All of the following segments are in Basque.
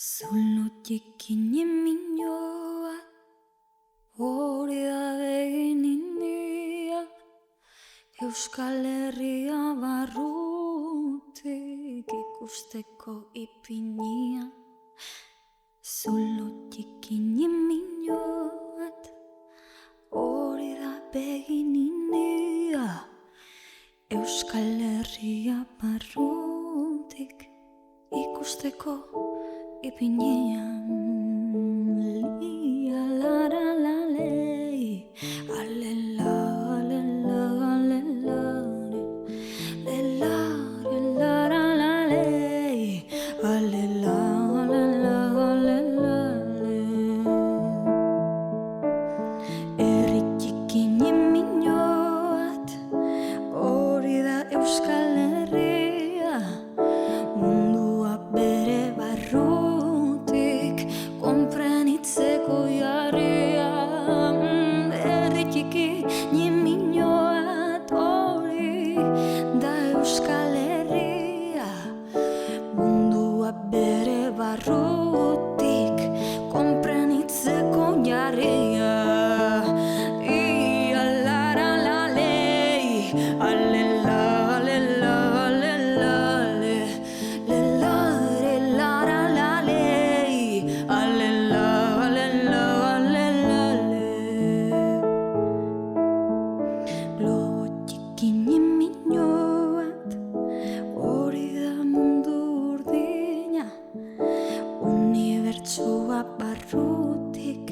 Zulotik iniminoa, hori da begininea, Euskal Herria barrutik ikusteko ipinia. Zulotik iniminoa, hori da begininea, Euskal Herria barrutik ikusteko ipinean. Lia lara la lei, alela alela alela lela lara la lei, alela alela alela errikikin iminoat, hori da Euskal Herria, mundua bere barrutik konprenitzeko jarria. Erritiki niminoat, hori da Euskal Herria, mundua bere barrutik konprenitzeko jarria. Ia lara la lei, alela alela alela lela lara la lei, alela alela alela globotik iniminoat, hori da mundu urdina, unibertsua barrutik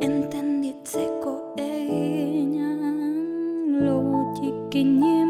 entenditzeko egina. Globotik iniminoat,